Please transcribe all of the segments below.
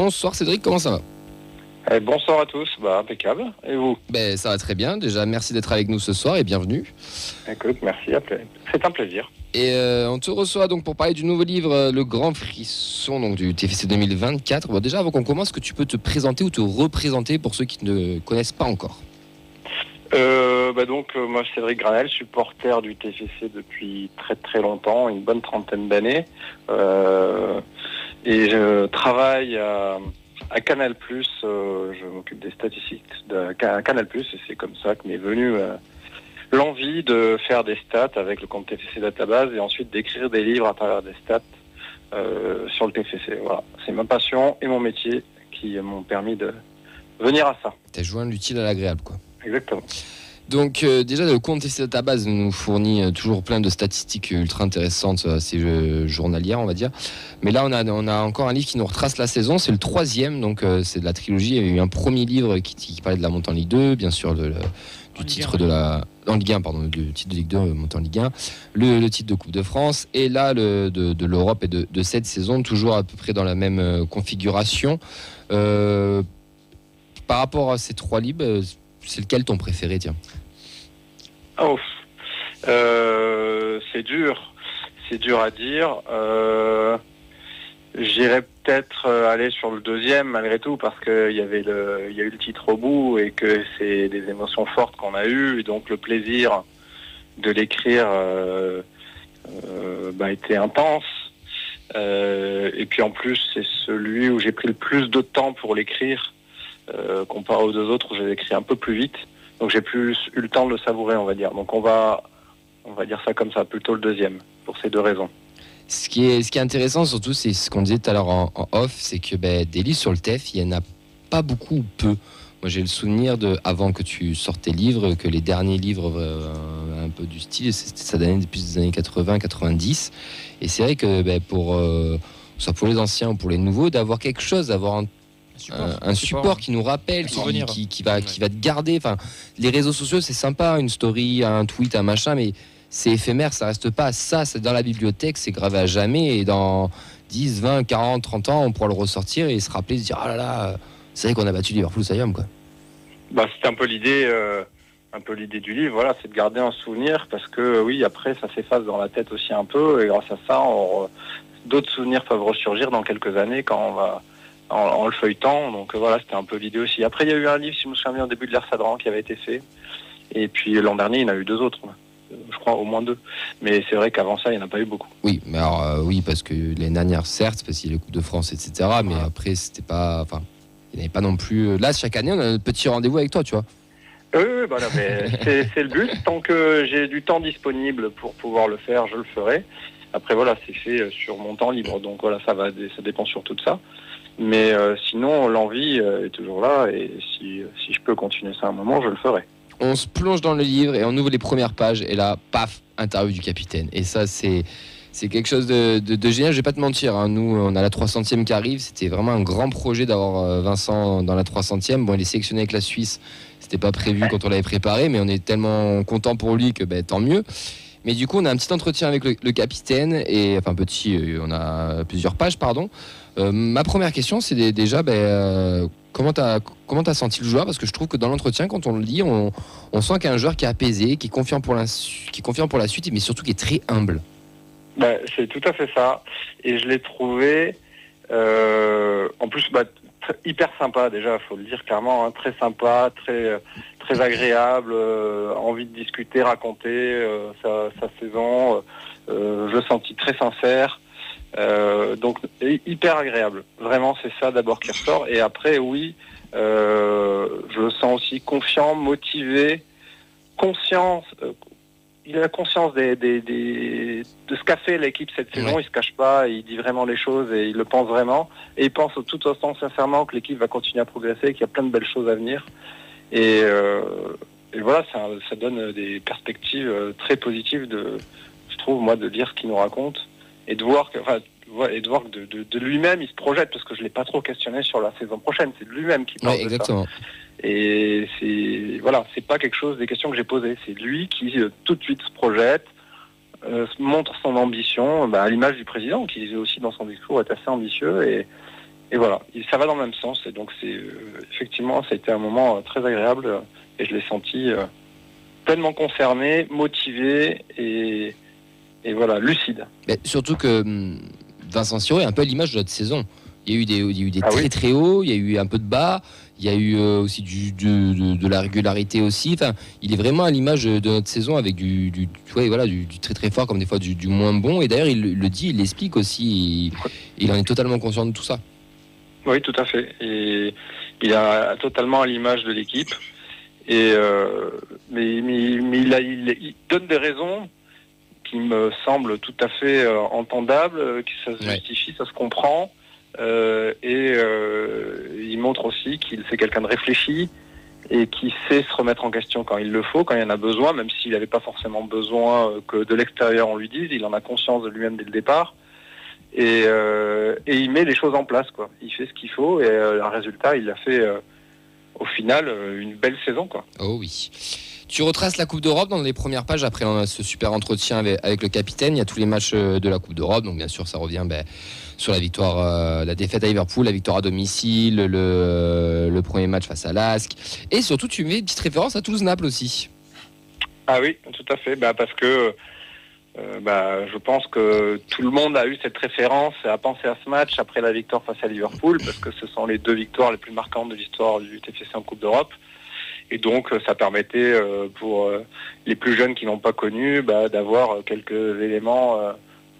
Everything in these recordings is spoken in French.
l'émission ce soir. Cédric, comment ça va ? Bonsoir à tous, impeccable. Et vous ? Ça va très bien. Déjà, merci d'être avec nous ce soir et bienvenue. Écoute, merci, c'est un plaisir. Et on te reçoit donc pour parler du nouveau livre Le Grand Frisson, donc du TFC 2024. Bon, déjà, avant qu'on commence, est-ce que tu peux te présenter ou te représenter pour ceux qui ne connaissent pas encore ? Moi, Cédric Granel, supporter du TFC depuis très très longtemps, une bonne trentaine d'années. Et je travaille à Canal+, je m'occupe des statistiques de Canal+, et c'est comme ça que m'est venue l'envie de faire des stats avec le compte TFC Database et ensuite d'écrire des livres à travers des stats sur le TFC. Voilà, c'est ma passion et mon métier qui m'ont permis de venir à ça. T'as joint l'utile à l'agréable, quoi. Exactement. Donc déjà, le compte TFC Database nous fournit toujours plein de statistiques ultra intéressantes, assez journalières, on va dire. Mais là, on a encore un livre qui nous retrace la saison. C'est le 3e, donc c'est de la trilogie. Il y a eu un premier livre qui parlait de la montée en Ligue 2, bien sûr, du titre de la... En Ligue 1, pardon, du titre de Ligue 2, montée en Ligue 1. Le titre de Coupe de France. Et là, de l'Europe et de cette saison, toujours à peu près dans la même configuration. Par rapport à ces 3 livres... c'est lequel ton préféré, tiens ? C'est dur à dire. J'irais peut-être aller sur le 2e malgré tout parce qu'il y a eu le titre au bout et que c'est des émotions fortes qu'on a eues et donc le plaisir de l'écrire était intense. Et puis en plus c'est celui où j'ai pris le plus de temps pour l'écrire. Comparé aux 2 autres où j'ai écrit un peu plus vite, donc j'ai plus eu le temps de le savourer, on va dire. Donc on va dire ça comme ça, plutôt le 2e, pour ces 2 raisons. Ce qui est intéressant surtout, c'est ce qu'on disait tout à l'heure en off, c'est que des livres sur le TEF, il n'y en a pas beaucoup ou peu. Moi j'ai le souvenir avant que tu sortes tes livres, que les derniers livres un peu du style, ça datait depuis les années 80-90, et c'est vrai que soit pour les anciens ou pour les nouveaux, d'avoir quelque chose, d'avoir un support qui nous rappelle, qui va te garder. Enfin, les réseaux sociaux, c'est sympa, une story, un tweet, un machin, mais c'est éphémère, ça reste pas. Ça, c'est dans la bibliothèque, c'est gravé à jamais. Et dans 10, 20, 40, 30 ans, on pourra le ressortir et se rappeler, se dire, ah là là, c'est vrai qu'on a battu Liverpool, ça y est, quoi. C'est un peu l'idée du livre, voilà, c'est de garder un souvenir parce que oui, après, ça s'efface dans la tête aussi un peu et grâce à ça, d'autres souvenirs peuvent ressurgir dans quelques années quand on va en le feuilletant, donc voilà, c'était un peu l'idée aussi. Après, il y a eu un livre, si je me souviens bien, au début de l'ère Sadran, qui avait été fait, et puis l'an dernier, il y en a eu 2 autres, je crois au moins 2, mais c'est vrai qu'avant ça, il n'y en a pas eu beaucoup. Oui, mais alors, oui, parce que l'année dernière, certes, parce qu'il y a les Coupes de France, etc., mais après, c'était pas... Enfin, il n'y avait pas non plus... Là, chaque année, on a un petit rendez-vous avec toi, tu vois. C'est le but, tant que j'ai du temps disponible pour pouvoir le faire, je le ferai. Après, voilà, c'est fait sur mon temps libre, donc voilà, ça dépend surtout de ça. Mais sinon, l'envie est toujours là et si je peux continuer ça un moment, je le ferai. On se plonge dans le livre et on ouvre les premières pages et là, paf, interview du capitaine. Et ça, c'est quelque chose de génial. Je vais pas te mentir, hein. Nous, on a la 300e qui arrive. C'était vraiment un grand projet d'avoir Vincent dans la 300e. Bon, il est sélectionné avec la Suisse. C'était pas prévu quand on l'avait préparé, mais on est tellement content pour lui que tant mieux. Mais du coup, on a un petit entretien avec le capitaine et enfin on a plusieurs pages, pardon. Ma première question, c'est déjà comment t'as senti le joueur, parce que je trouve que dans l'entretien, quand on le lit, on sent qu'il y a un joueur qui est apaisé, qui est confiant pour la suite, mais surtout qui est très humble. C'est tout à fait ça, et je l'ai trouvé en plus hyper sympa déjà, faut le dire clairement, hein, très sympa, très agréable, envie de discuter, raconter sa saison, je le sentis très sincère. Donc hyper agréable, vraiment c'est ça d'abord qui ressort, et après oui, je le sens aussi confiant, motivé, conscient, il a conscience de ce qu'a fait l'équipe cette saison, il se cache pas, il dit vraiment les choses et il le pense vraiment, et il pense tout autant sincèrement que l'équipe va continuer à progresser, qu'il y a plein de belles choses à venir, et voilà, ça donne des perspectives très positives je trouve moi, de lire ce qu'il nous raconte. Et de voir que de lui-même il se projette, parce que je l'ai pas trop questionné sur la saison prochaine, c'est de lui-même qui parle de ça. Et c'est pas des questions que j'ai posées, c'est lui qui tout de suite se projette, montre son ambition, à l'image du président qui aussi dans son discours est assez ambitieux, voilà, ça va dans le même sens. Et donc effectivement, ça a été un moment très agréable et je l'ai senti pleinement concerné, motivé et voilà, lucide. Mais surtout que Vincent Siro est un peu à l'image de notre saison. Il y a eu des très très hauts, il y a eu un peu de bas, il y a eu aussi de la régularité aussi. Enfin, il est vraiment à l'image de notre saison avec du très très fort comme des fois du moins bon. Et d'ailleurs, il le dit, il l'explique aussi. Il en est totalement conscient de tout ça. Oui, tout à fait. Et il est totalement à l'image de l'équipe. Et mais il donne des raisons qui me semblent tout à fait entendables, que ça se justifie, ça se comprend. Il montre aussi qu'il c'est quelqu'un de réfléchi et qui sait se remettre en question quand il le faut, quand il y en a besoin, même s'il n'avait pas forcément besoin que de l'extérieur on lui dise, il en a conscience de lui-même dès le départ. Et il met les choses en place, quoi. Il fait ce qu'il faut et un résultat, il a fait au final une belle saison, quoi. Oh oui. Tu retraces la Coupe d'Europe dans les premières pages après ce super entretien avec le capitaine. Il y a tous les matchs de la Coupe d'Europe, donc bien sûr ça revient sur la victoire, la défaite à Liverpool, la victoire à domicile, le premier match face à l'Asc, et surtout tu mets une petite référence à Toulouse-Naples aussi. Ah oui, tout à fait. Parce que je pense que tout le monde a eu cette référence et a pensé à ce match après la victoire face à Liverpool, parce que ce sont les deux victoires les plus marquantes de l'histoire du TFC en Coupe d'Europe. Et donc, ça permettait pour les plus jeunes qui n'ont pas connu d'avoir quelques éléments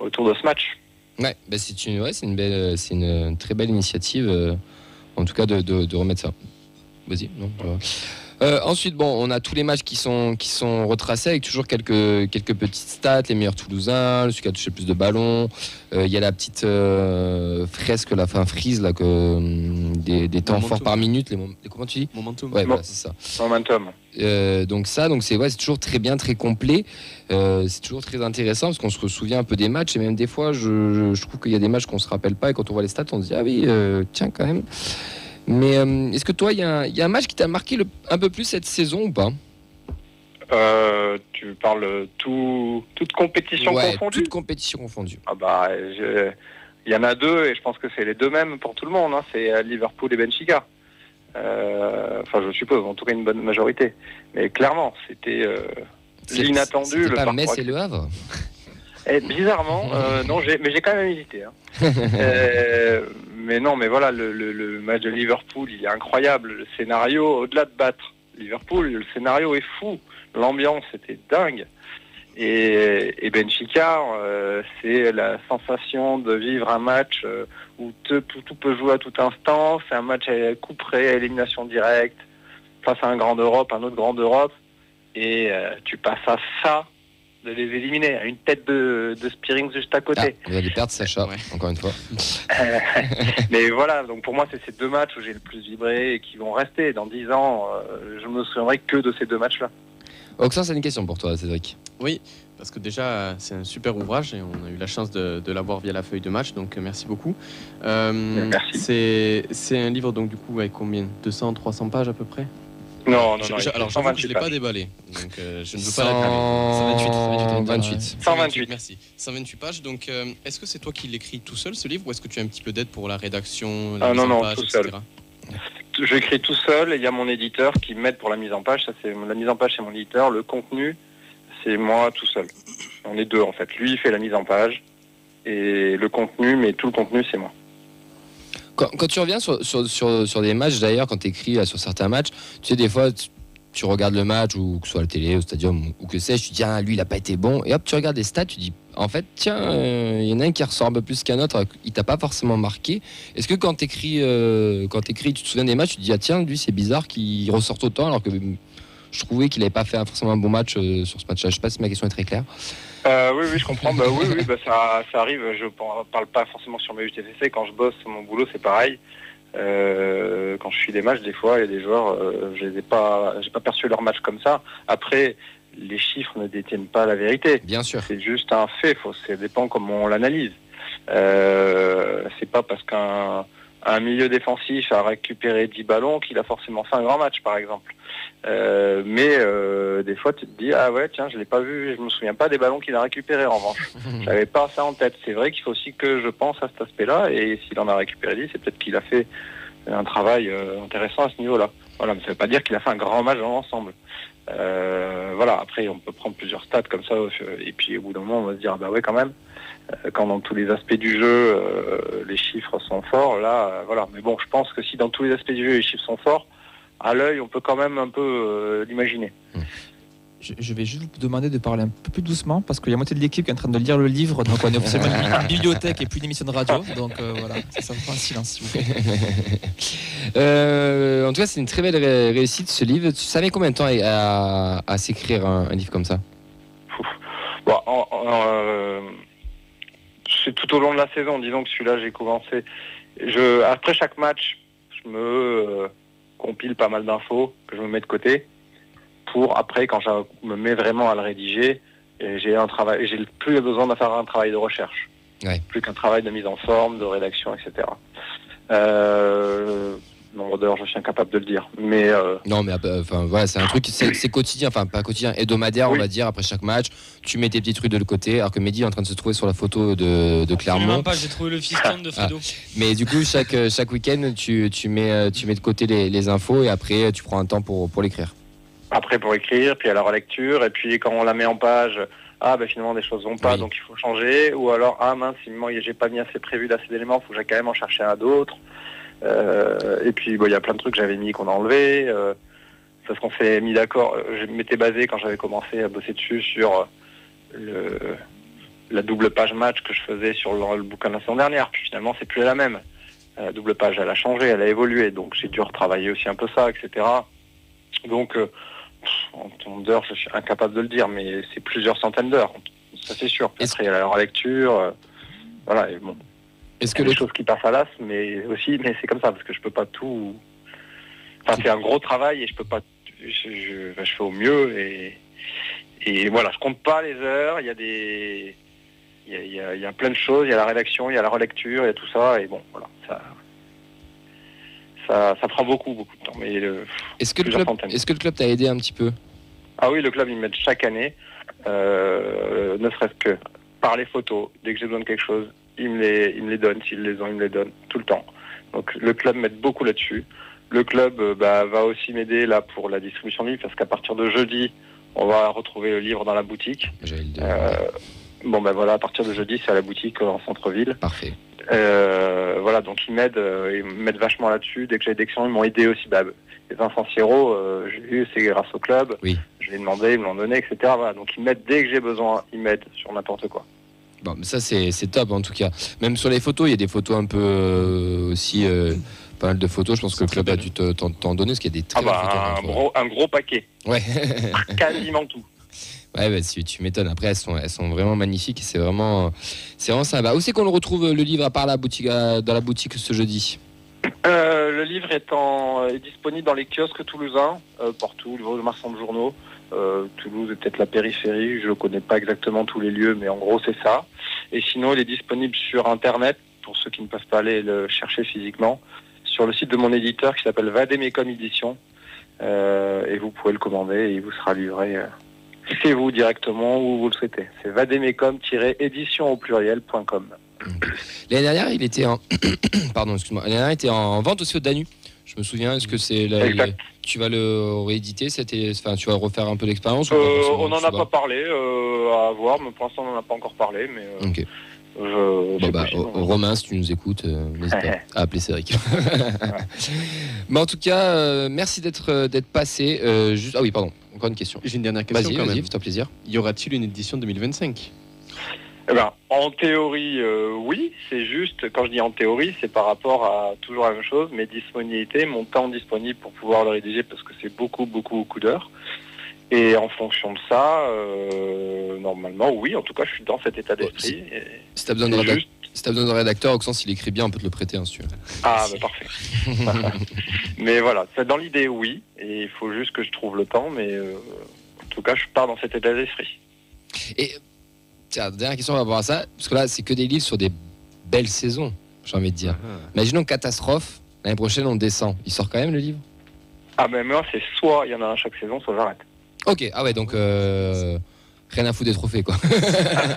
autour de ce match. Ouais, c'est une très belle initiative, en tout cas de remettre ça. Vas-y, non. Ensuite, on a tous les matchs qui sont retracés avec toujours quelques petites stats, les meilleurs Toulousains, celui qui a touché le plus de ballons. Il y a la petite fresque, frise là, des temps forts par minute. Comment tu dis ? Momentum. Ouais, voilà, c'est ça. Momentum. C'est toujours très bien, très complet. C'est toujours très intéressant parce qu'on se souvient un peu des matchs et même des fois, je trouve qu'il y a des matchs qu'on se rappelle pas et quand on voit les stats, on se dit ah oui, tiens quand même. Mais est-ce que toi, il y a un match qui t'a marqué un peu plus cette saison ou pas ? Tu parles toute compétition confondue ? Toute compétition confondue. Il y en a deux et je pense que c'est les deux mêmes pour tout le monde. Hein. C'est Liverpool et Benfica. Je suppose, en tout cas une bonne majorité. Mais clairement, c'était l'inattendu. C'était pas Metz et Le Havre ? Bizarrement, non, mais j'ai quand même hésité. Hein. Mais voilà, le match de Liverpool, il est incroyable. Le scénario, au-delà de battre Liverpool, le scénario est fou. L'ambiance était dingue. Et Benfica, c'est la sensation de vivre un match où tout peut jouer à tout instant. C'est un match à coup près, à élimination directe, face à un grand d'Europe, un autre grand d'Europe. Et tu passes à ça, de les éliminer, à une tête de Spearings juste à côté. On va les perdre, Sacha, encore une fois. Mais voilà, donc pour moi, c'est ces deux matchs où j'ai le plus vibré et qui vont rester. Dans 10 ans, je me souviendrai que de ces deux matchs-là. Oxen, c'est une question pour toi, Cédric. Oui, parce que déjà, c'est un super ouvrage et on a eu la chance de l'avoir via la feuille de match, donc merci beaucoup. Merci. C'est un livre, donc du coup, avec combien ? 200, 300 pages à peu près ? Non. Alors, j'avoue que je ne l'ai pas déballé, donc je ne veux pas la 128. Merci. 128 pages, donc est-ce que c'est toi qui l'écris tout seul, ce livre, ou est-ce que tu as un petit peu d'aide pour la rédaction, la mise en page, tout etc. seul. J'écris tout seul et il y a mon éditeur qui m'aide pour la mise en page. La mise en page, c'est mon éditeur. Le contenu, c'est moi tout seul. On est deux, en fait. Lui, il fait la mise en page et le contenu, mais tout le contenu, c'est moi. Quand tu reviens sur des matchs, d'ailleurs, quand tu écris sur certains matchs, tu sais, des fois, tu regardes le match, ou que ce soit à la télé, au stadium, ou que sais-je, tu dis, lui, il n'a pas été bon. Et hop, tu regardes les stats, tu dis, en fait, tiens, il y en a un qui ressort un peu plus qu'un autre, il t'a pas forcément marqué. Est-ce que quand tu écris, tu te souviens des matchs, tu te dis, tiens, lui, c'est bizarre qu'il ressorte autant, alors que je trouvais qu'il n'avait pas fait forcément un bon match sur ce match-là. Je sais pas si ma question est très claire. Oui, je comprends. Ça arrive. Je parle pas forcément sur mes UTFC. Quand je bosse, mon boulot, c'est pareil. Quand je suis des matchs, des fois, il y a des joueurs, j'ai pas perçu leur match comme ça. Après, les chiffres ne détiennent pas la vérité. Bien sûr. C'est juste un fait. Ça dépend comment on l'analyse. C'est pas parce qu'un milieu défensif a récupéré 10 ballons qu'il a forcément fait un grand match, par exemple. Mais des fois, tu te dis, ah ouais, tiens, je l'ai pas vu, je me souviens pas des ballons qu'il a récupérés en revanche. J'avais pas ça en tête. C'est vrai qu'il faut aussi que je pense à cet aspect-là, et s'il en a récupéré 10, c'est peut-être qu'il a fait un travail intéressant à ce niveau-là. Voilà, mais ça veut pas dire qu'il a fait un grand match dans l'ensemble. Voilà, après, on peut prendre plusieurs stats comme ça, et puis au bout d'un moment, on va se dire, ah bah ouais, quand même, quand dans tous les aspects du jeu, les chiffres sont forts, là, voilà. Mais bon, je pense que si dans tous les aspects du jeu, les chiffres sont forts, à l'œil, on peut quand même un peu l'imaginer. Je vais juste vous demander de parler un peu plus doucement parce qu'il y a moitié de l'équipe qui est en train de lire le livre. Donc on est officiellement une bibliothèque et plus une émission de radio. Donc voilà, ça me prend un silence s'il vous plaît. En tout cas, c'est une très belle réussite ce livre. Tu savais combien de temps à s'écrire un livre comme ça? Bon, c'est tout au long de la saison. Disons que celui-là, j'ai commencé. Après chaque match, je me compile pas mal d'infos que je me mets de côté. Pour après, quand je me mets vraiment à le rédiger, j'ai plus besoin de faire un travail de recherche, plus qu'un travail de mise en forme, de rédaction, etc. Nombre d'heures, je suis incapable de le dire, mais non, mais enfin voilà, c'est un truc, c'est quotidien, enfin pas quotidien, hebdomadaire, oui. On va dire. Après chaque match, tu mets tes petits trucs de côté, alors que Mehdi est en train de se trouver sur la photo de Clermont. Pas, j'ai trouvé le fiston de Fredo. Mais du coup, chaque week-end, tu mets de côté les infos et après tu prends un temps pour l'écrire. Après pour écrire, puis à la relecture, et puis quand on la met en page, finalement des choses vont pas, donc il faut changer, ou alors mince, j'ai pas mis assez prévu d'assez d'éléments, faut que j'aille quand même en chercher un d'autres. Et puis il y a plein de trucs que j'avais mis qu'on a enlevé, parce qu'on s'est mis d'accord. Je m'étais basé quand j'avais commencé à bosser dessus sur la double page match que je faisais sur le bouquin de la saison dernière, puis finalement c'est plus la même. La double page, elle a changé, elle a évolué, donc j'ai dû retravailler aussi un peu ça, etc. Donc en termes d'heures, je suis incapable de le dire, mais c'est plusieurs centaines d'heures, ça c'est sûr. Après, il y a la lecture, voilà, et bon. Est-ce que les choses qui passent à l'as, mais c'est comme ça, parce que je peux pas tout. Enfin, c'est un gros travail et je peux pas. Je fais au mieux et voilà, je compte pas les heures. Il y a plein de choses. Il y a la rédaction, il y a la relecture, il y a tout ça, et bon, voilà, ça prend beaucoup de temps. Mais est-ce que le club t'a aidé un petit peu? Ah oui, le club, il m'aide chaque année, ne serait-ce que par les photos. Dès que j'ai besoin de quelque chose, il me les donne. S'ils les ont, il me les donne tout le temps. Donc le club m'aide beaucoup là-dessus. Le club va aussi m'aider là pour la distribution de livres, parce qu'à partir de jeudi, on va retrouver le livre dans la boutique. Voilà, à partir de jeudi, c'est à la boutique en centre-ville. Parfait. Voilà, donc ils m'aident vachement là-dessus. Dès que j'ai des questions, ils m'ont aidé aussi. Les Vincent Sierro, j'ai vu, c'est grâce au club. Oui. Je l'ai demandé, ils me l'ont donné, etc. Voilà, donc ils m'aident dès que j'ai besoin, ils m'aident sur n'importe quoi. Bon, mais ça c'est top en tout cas. Même sur les photos, il y a des photos un peu aussi, pas mal de photos. Je pense que le club a dû t'en donner, parce qu'il y a des très belles photos. Un gros paquet. Ouais. Quasiment tout. Ouais, tu m'étonnes. Après, elles sont vraiment magnifiques. C'est vraiment sympa. Où c'est qu'on le retrouve, le livre, à part dans la boutique ce jeudi? Le livre est disponible dans les kiosques toulousains, partout, le marchand de journaux. Toulouse est peut-être la périphérie, je ne connais pas exactement tous les lieux, mais en gros c'est ça. Et sinon, il est disponible sur Internet, pour ceux qui ne peuvent pas aller le chercher physiquement, sur le site de mon éditeur qui s'appelle Vademecum Édition. Et vous pouvez le commander et il vous sera livré chez vous directement où vous le souhaitez. C'est vademecum-édition au pluriel.com. L'année dernière, il était en pardon, excuse-moi. L'année dernière, il était en vente aussi au Danube. Je me souviens. Est-ce que c'est tu vas le rééditer? Tu vas refaire un peu l'expérience? On n'en a pas parlé. À voir, mais pour l'instant, on n'en a pas encore parlé. Mais ok. Romain, si tu nous écoutes, n'hésite pas à appeler Cédric. Mais en tout cas, merci d'être passé. Ah oui, pardon. Encore une question. J'ai une dernière question. Vas-y, fais-toi plaisir. Y aura-t-il une édition 2025? En théorie, oui. C'est juste, quand je dis en théorie, c'est par rapport à toujours la même chose, mes disponibilités, mon temps disponible pour pouvoir le rédiger, parce que c'est beaucoup d'heures. Et en fonction de ça, normalement, oui. En tout cas, je suis dans cet état d'esprit. Si tu as besoin de rédacteur, Auxence, il écrit bien, on peut te le prêter, si tu veux. Parfait. Mais voilà, dans l'idée, oui. Et il faut juste que je trouve le temps, mais en tout cas, je pars dans cet état d'esprit. Et tiens, dernière question par rapport à ça, parce que là, c'est que des livres sur des belles saisons, j'ai envie de dire. Imaginons catastrophe, l'année prochaine, on descend. Il sort quand même, le livre? Ah ben moi c'est soit il y en a un chaque saison, soit j'arrête. Ok, ah ouais, donc rien à foutre des trophées, quoi.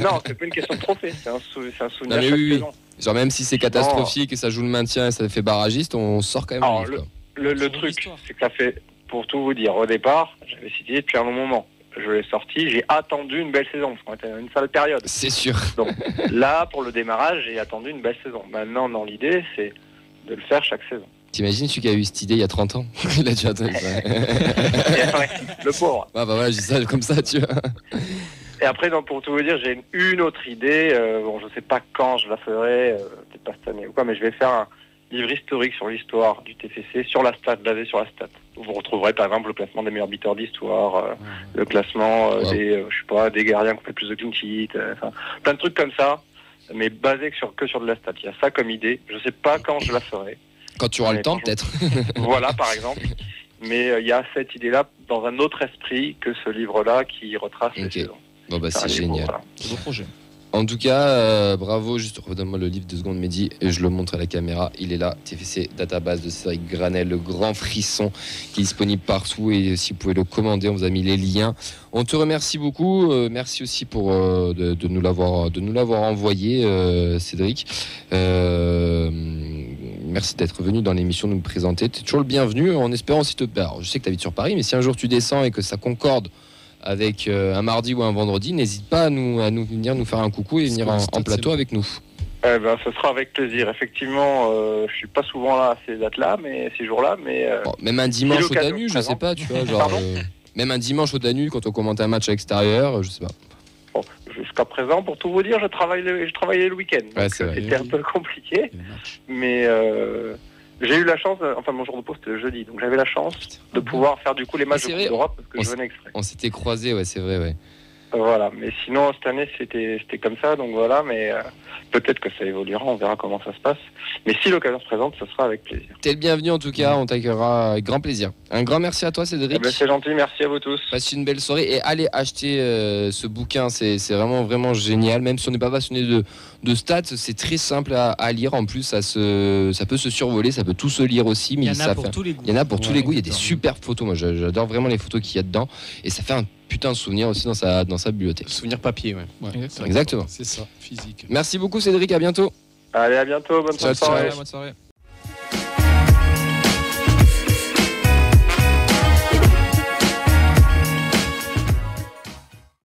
Non, c'est pas une question de trophée, c'est un souvenir Non, mais chaque oui. saison. Genre même si c'est catastrophique et ça joue le maintien et ça fait barragiste, on sort quand même Alors, un livre, quoi. Le truc, c'est que ça fait, pour tout vous dire, au départ, j'avais cité depuis un long moment. Je l'ai sorti, j'ai attendu une belle saison, parce qu'on était dans une sale période. C'est sûr. Donc là, pour le démarrage, j'ai attendu une belle saison. Maintenant, dans l'idée, c'est de le faire chaque saison. T'imagines celui qui a eu cette idée il y a 30 ans? Il a déjà attendu ça. Ouais, le pauvre. Ah bah voilà, je dis ça comme ça, tu vois. Et après, donc, pour tout vous dire, j'ai une autre idée. Bon, je sais pas quand je la ferai, peut-être pas cette année ou quoi, mais je vais faire un livre historique sur l'histoire du TFC, sur la stat, basé sur la stat. Vous retrouverez par exemple le classement des meilleurs beaters d'histoire, le classement des, je sais pas, des gardiens qui ont fait plus de clean sheet, enfin, plein de trucs comme ça, mais basé que sur de la stat. Il y a ça comme idée. Je sais pas quand je la ferai. Quand tu auras le Mais temps, franchement, peut-être. Voilà, par exemple. Mais il y a cette idée-là dans un autre esprit que ce livre-là qui retrace les Ok. saisons. Bon bah c'est un livre, génial. voilà. Beau projet. En tout cas, bravo, juste redonne-moi le livre 2 secondes, Mehdi, et je le montre à la caméra. Il est là, TFC Database de Cédric Granel, le grand frisson qui est disponible partout. Et si vous pouvez le commander, on vous a mis les liens. On te remercie beaucoup. Merci aussi pour de nous l'avoir envoyé, Cédric. Merci d'être venu dans l'émission nous présenter. Tu es toujours le bienvenu en espérant aussi te. Alors, je sais que tu habites sur Paris, mais si un jour tu descends et que ça concorde avec un mardi ou un vendredi, n'hésite pas à nous venir nous faire un coucou et venir en plateau avec nous. Eh ben, ce sera avec plaisir. Effectivement, je suis pas souvent là à ces dates-là, mais ces jours-là, mais Bon, même un dimanche au l'occasion Danube, je présente. sais pas, tu vois, genre Pardon même un dimanche au Danube quand on commente un match à l'extérieur, je sais pas. bon, jusqu'à présent, pour tout vous dire, je travaillais le week-end. Ouais, Donc, c'est vrai. c'était un peu compliqué, mais j'ai eu la chance. Enfin, mon jour de pause c'était le jeudi, donc j'avais la chance de pouvoir faire du coup les matchs c'est de vrai, Coupe d'Europe parce que on je venais exprès. On s'était croisés, ouais, c'est vrai, ouais. Voilà, mais sinon cette année c'était comme ça, donc voilà, mais peut-être que ça évoluera, on verra comment ça se passe. Mais si l'occasion se présente, ce sera avec plaisir. T'es le bienvenu en tout cas, on t'accueillera avec grand plaisir. Un grand merci à toi, Cédric. Eh ben, c'est gentil, merci à vous tous. Passe une belle soirée et allez acheter ce bouquin, c'est vraiment génial. Même si on n'est pas passionné de stats, c'est très simple à lire. En plus, ça peut se survoler, ça peut tout se lire aussi. Mais Il y en a ça pour fait- tous les goûts. il y en a pour tous les goûts. Il y a des exactement. superbes photos. Moi, j'adore vraiment les photos qu'il y a dedans. Et ça fait un putain de souvenir aussi dans sa bibliothèque. Souvenir papier, ouais. Exactement. C'est ça, physique. Merci beaucoup, Cédric. À bientôt. Allez, à bientôt, bonne Ciao, soirée. ciao. Bonne soirée.